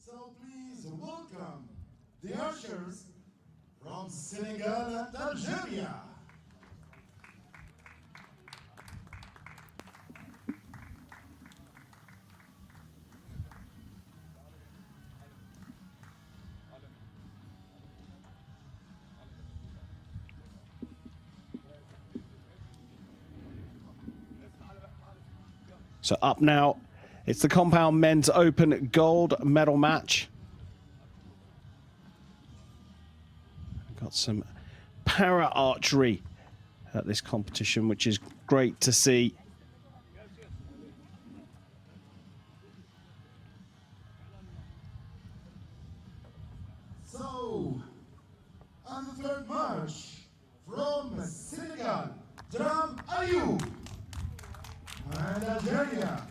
So please welcome the archers from Senegal and Algeria. So up now, it's the compound men's open gold medal match. Got some para archery at this competition, which is great to see. So, on the third march from Senegal, Drame Aliou, and Algeria,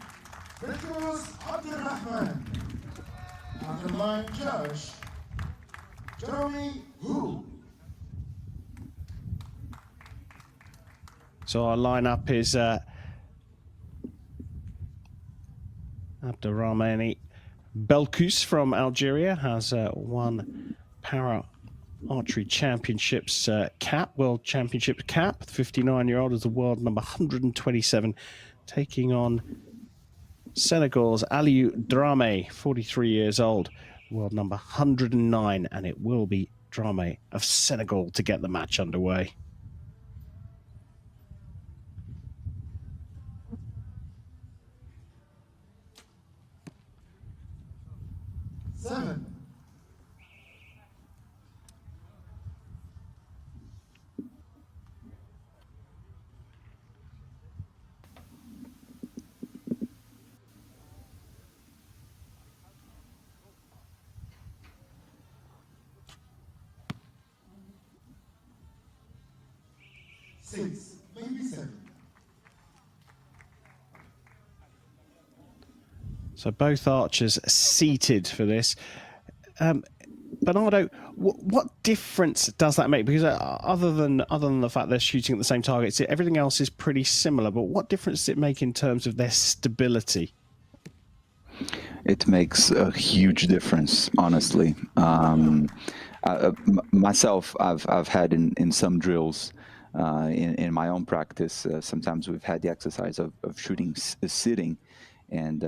Belkous Abderrahmane, underline judge, Jeremy Hu. So our lineup is Abderrahmane Belkous from Algeria has won para archery championships cap, world championships cap. The 59-year-old is the world number 127, taking on Senegal's Aliou Drame, 43 years old, world number 109, and it will be Drame of Senegal to get the match underway. Seven. Six, maybe seven. So both archers seated for this. Bernardo, what difference does that make? Because other than the fact they're shooting at the same targets, everything else is pretty similar. But what difference does it make in terms of their stability? It makes a huge difference, honestly. Myself, I've had in some drills in my own practice. Sometimes we've had the exercise of shooting sitting. And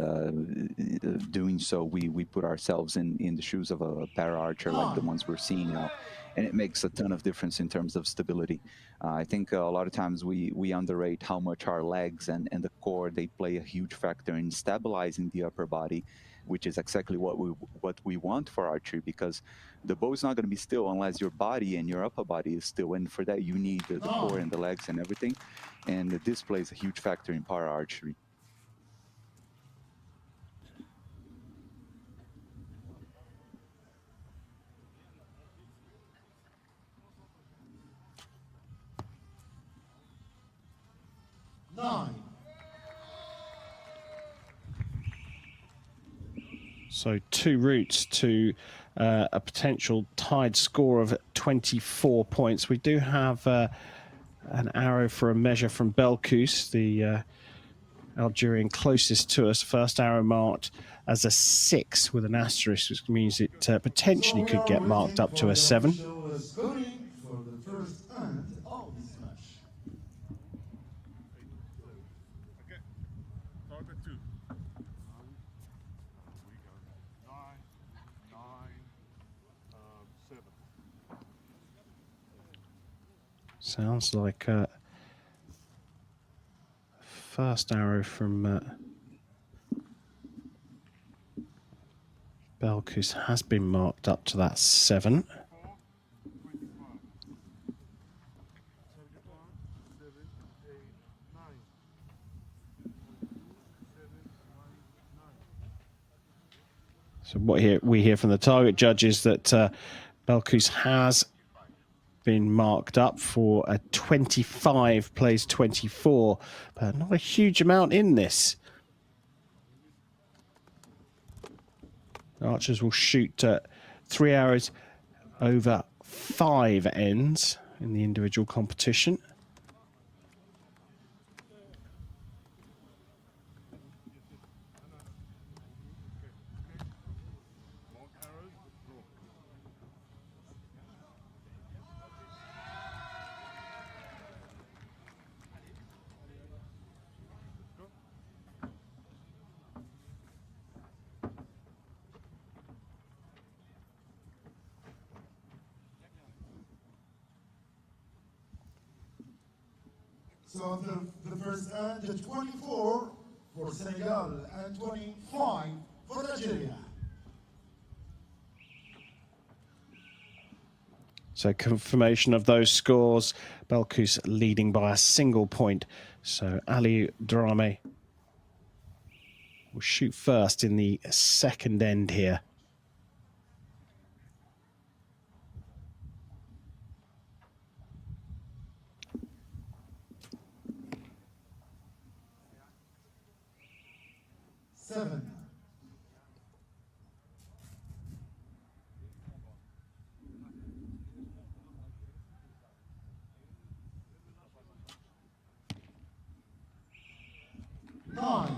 doing so, we put ourselves in the shoes of a para archer like the ones we're seeing now, and it makes a ton of difference in terms of stability. I think a lot of times we underrate how much our legs and the core, they play a huge factor in stabilizing the upper body, which is exactly what we want for archery, because the bow is not going to be still unless your body and your upper body is still, and for that you need the core and the legs and everything, and this plays a huge factor in para archery. Nine. So two routes to a potential tied score of 24 points. We do have an arrow for a measure from Belkous, the Algerian closest to us. First arrow marked as a 6 with an asterisk, which means it potentially could get marked up to a 7. Sounds like first arrow from Belkous has been marked up to that 7. So what we hear from the target judge is that Belkous has been marked up for a 25, plays 24, but not a huge amount in this. The archers will shoot 3 arrows over 5 ends in the individual competition. So the first and the 24 for Senegal and 25 for Algeria. So confirmation of those scores. Belkous leading by a single point. So Aliou Drame will shoot first in the second end here. Seven. Nine.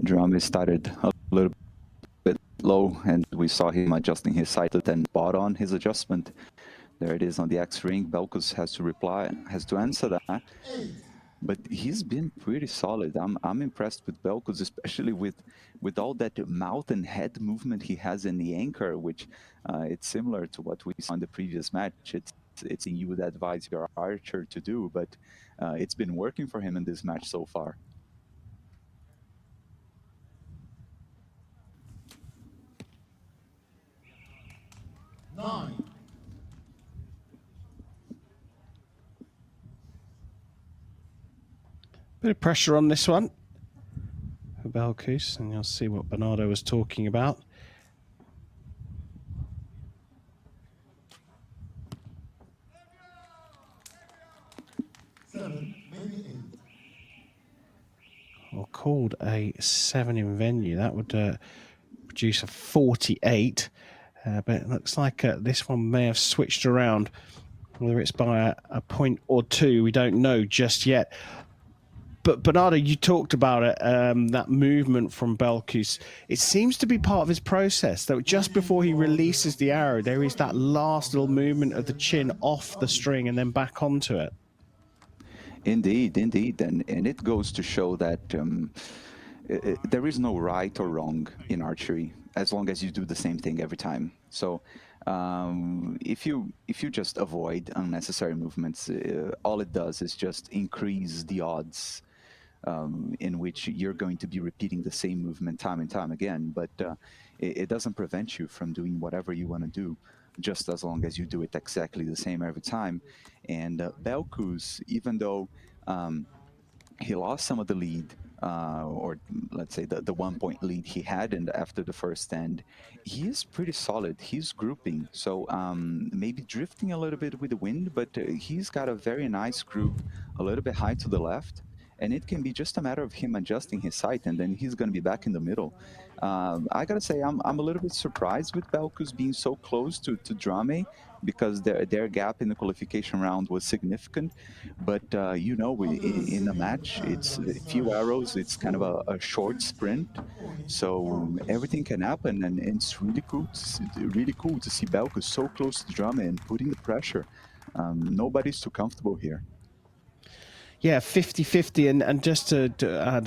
Drame started a little bit low, and we saw him adjusting his sight, then bought on his adjustment. There it is on the X ring. Belkous has to answer that. But he's been pretty solid. I'm impressed with Belkous, especially with all that mouth and head movement he has in the anchor, which it's similar to what we saw in the previous match. It's you would advise your archer to do, but it's been working for him in this match so far. Nine. Bit of pressure on this one for Belkous, and you'll see what Bernardo was talking about. Seven, maybe 8. Or called a 7 in venue. That would produce a 48. But it looks like this one may have switched around. Whether it's by a point or two, we don't know just yet. But Bernardo, you talked about it, that movement from Belkous. It seems to be part of his process, that just before he releases the arrow, there is that last little movement of the chin off the string and then back onto it. Indeed, indeed. And it goes to show that there is no right or wrong in archery, as long as you do the same thing every time. So if you just avoid unnecessary movements, all it does is just increase the odds in which you're going to be repeating the same movement time and time again. But it doesn't prevent you from doing whatever you want to do, just as long as you do it exactly the same every time. And Belkous, even though he lost some of the lead, or let's say the 1 point lead he had, and after the first end, he is pretty solid. He's grouping, so maybe drifting a little bit with the wind, but he's got a very nice group, a little bit high to the left, and it can be just a matter of him adjusting his sight, and then he's going to be back in the middle. I gotta say, I'm a little bit surprised with Belkous being so close to Drame, because their gap in the qualification round was significant. But you know, in a match, it's a few arrows, it's kind of a short sprint, so everything can happen, and it's really cool to see Belkous so close to Drame and putting the pressure. Nobody's too comfortable here. Yeah, 50-50, and just to add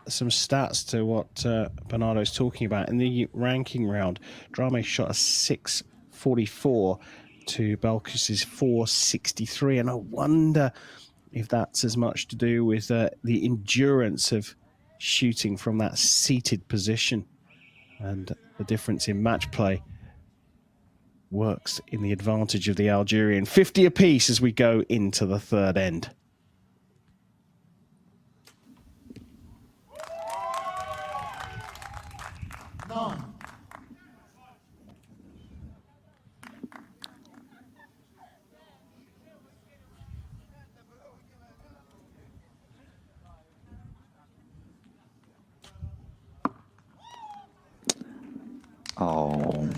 some stats to what Bernardo's talking about, in the ranking round, Drame shot a 644 to Belkous's 463, and I wonder if that's as much to do with the endurance of shooting from that seated position, and the difference in match play works in the advantage of the Algerian. 50 apiece as we go into the third end. Oh,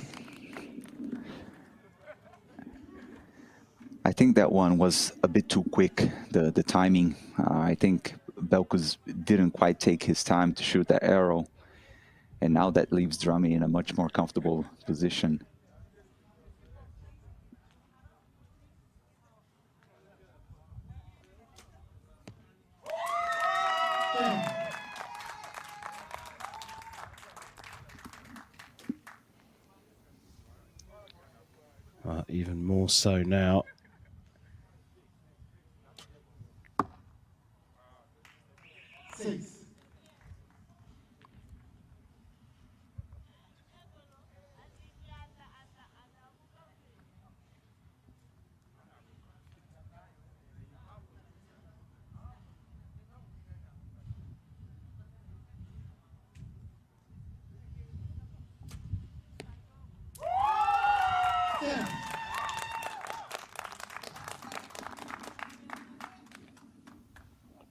I think that one was a bit too quick, the timing. I think Belkous didn't quite take his time to shoot that arrow. And now that leaves Drame in a much more comfortable position. Even more so now. Six.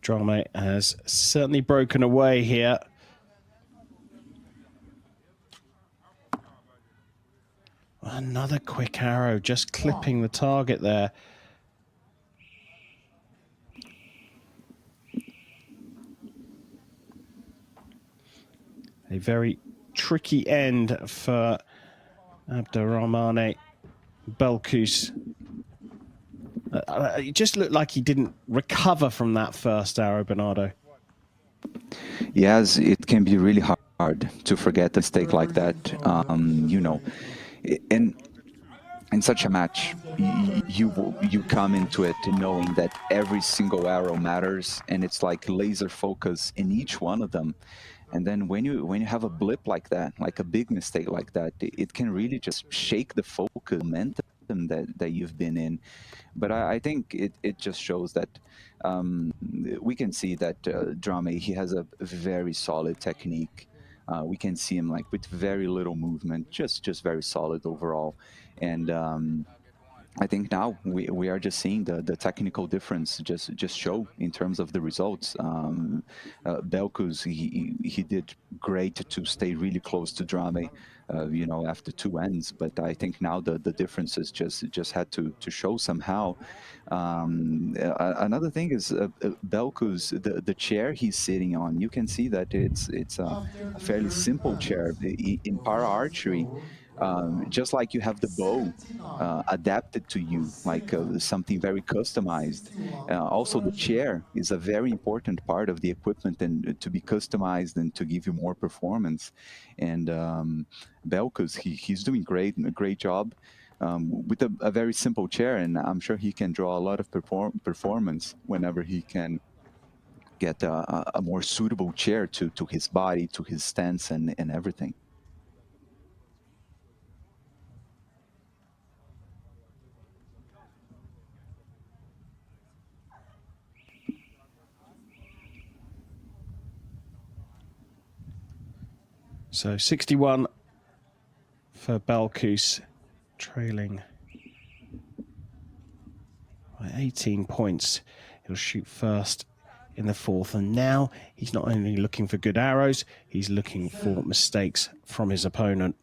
Drame has certainly broken away here. Another quick arrow, just clipping the target there. A very tricky end for Abderrahmane Belkous. It just looked like he didn't recover from that first arrow, Bernardo. Yes, it can be really hard to forget a mistake like that. You know, in such a match, you come into it knowing that every single arrow matters, and it's like laser focus in each one of them. And then when you have a blip like that, like a big mistake like that, it can really just shake the focus, momentum that you've been in. But I think it just shows that we can see that Drame, he has a very solid technique. We can see him like with very little movement, just very solid overall. And I think now we are just seeing the technical difference just show in terms of the results. Belkous, he did great to stay really close to Drame, you know, after two ends. But I think now the differences just had to show somehow. Another thing is Belkous, the chair he's sitting on. You can see that it's a fairly simple chair in para archery. Just like you have the bow adapted to you, like something very customized. Also, the chair is a very important part of the equipment and to be customized and to give you more performance. And Belkous, he's doing a great job with a very simple chair, and I'm sure he can draw a lot of performance whenever he can get a more suitable chair to his body, to his stance, and everything. So 61 for Belkous, trailing by 18 points. He'll shoot first in the fourth, and now he's not only looking for good arrows, he's looking for mistakes from his opponent.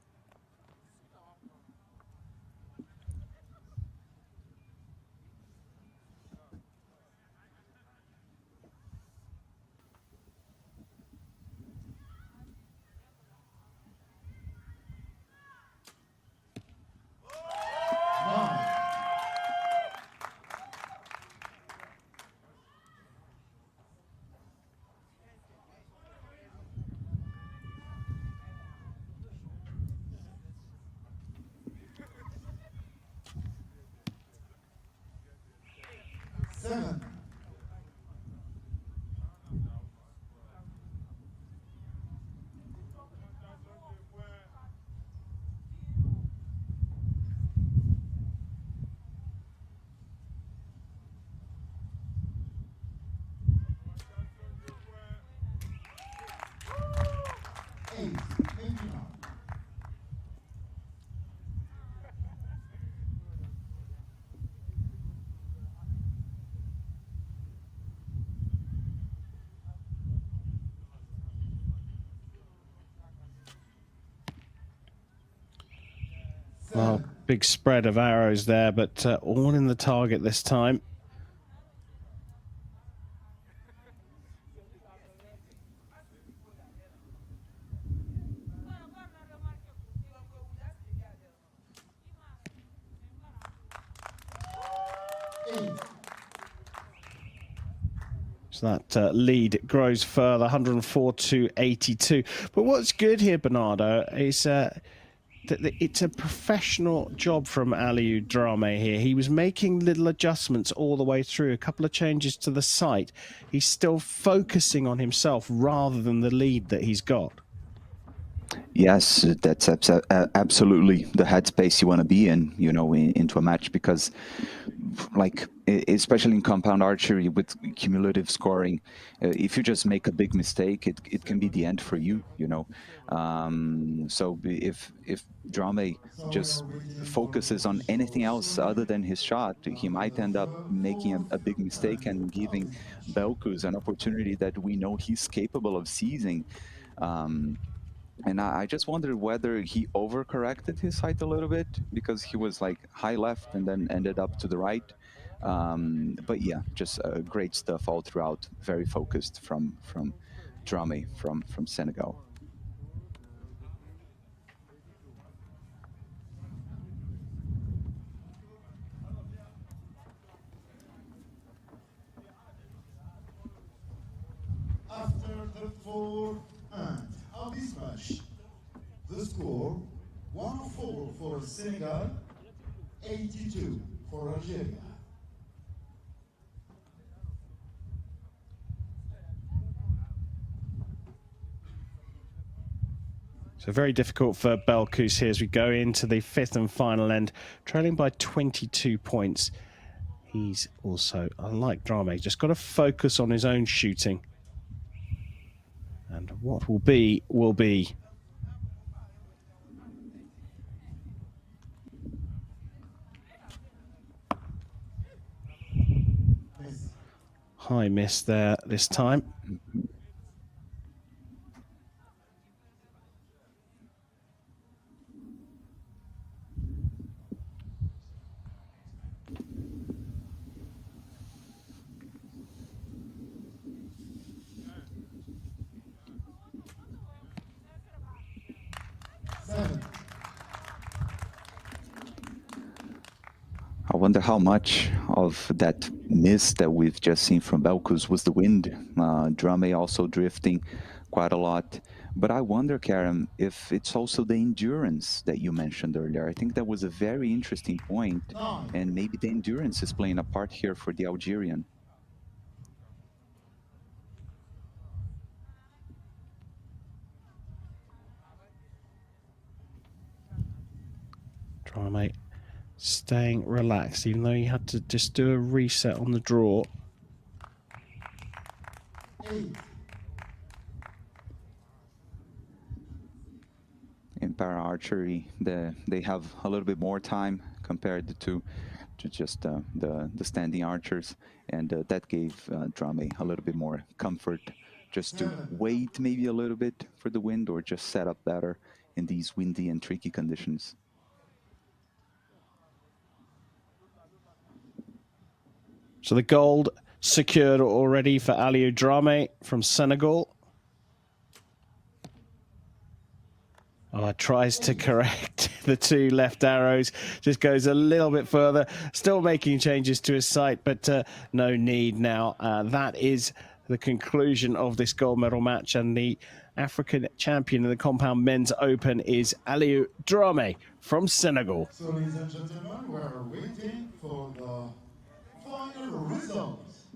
Seven. Eight. 89. Well, 7. big spread of arrows there, but all in the target this time. So that lead grows further, 104 to 82. But what's good here, Bernardo, is that it's a professional job from Aliou Drame here. He was making little adjustments all the way through, a couple of changes to the sight. He's still focusing on himself rather than the lead that he's got. Yes, that's absolutely the headspace you want to be in, you know, into a match, because like, especially in compound archery with cumulative scoring, if you just make a big mistake, it can be the end for you, you know. So if Drame just focuses on anything else other than his shot, he might end up making a big mistake and giving Belkous an opportunity that we know he's capable of seizing. And I just wondered whether he overcorrected his sight a little bit, because he was like high left and then ended up to the right. But yeah, just great stuff all throughout. Very focused from Drame from Senegal. After the 4th hand of this match, the score 104 for Senegal, 82 for Algeria. So very difficult for Belkous here as we go into the 5th and final end, trailing by 22 points. He's also, unlike Drame, just got to focus on his own shooting. And what will be, will be. High miss there this time. I wonder how much of that miss that we've just seen from Belkous was the wind. Drame also drifting quite a lot. But I wonder, Karen, if it's also the endurance that you mentioned earlier. I think that was a very interesting point, and maybe the endurance is playing a part here for the Algerian. Drame staying relaxed, even though he had to just do a reset on the draw. In para archery, they have a little bit more time compared to just the standing archers, and that gave Drame a little bit more comfort, just to wait maybe a little bit for the wind, or just set up better in these windy and tricky conditions. So the gold secured already for Aliou Drame from Senegal. Oh, tries to correct the 2 left arrows, just goes a little bit further, still making changes to his sight, but no need now. That is the conclusion of this gold medal match, and the African champion in the compound men's open is Aliou Drame from Senegal. So, ladies and gentlemen, we are waiting for the final results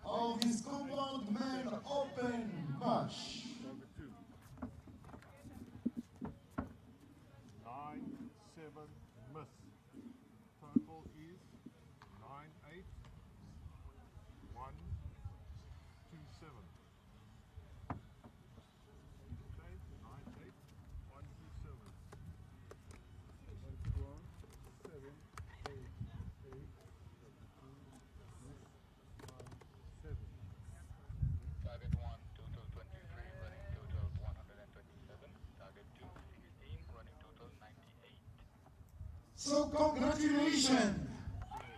of this compound men open match. 9-7 miss. Total is 9-8, 1-2-7. Okay, 9-8, 1-2-7. 7, 8, 8, 7. Target 1, total 23, running total 127. Target 2, 16, running total 98. So congratulations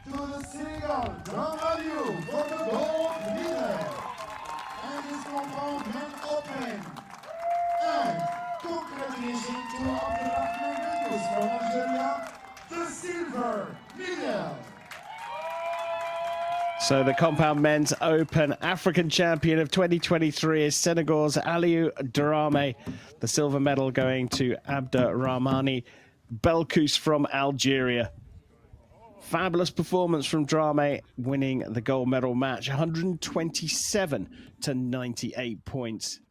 to the Senegal Grand Aliou for the gold medal and his compound men open. And congratulations to Abderrahmane Belkous from Algeria, the silver medal. So the compound men's open African champion of 2023 is Senegal's Aliou Drame. The silver medal going to Abderrahmane Belkous from Algeria. Fabulous performance from Drame, winning the gold medal match, 127 to 98 points.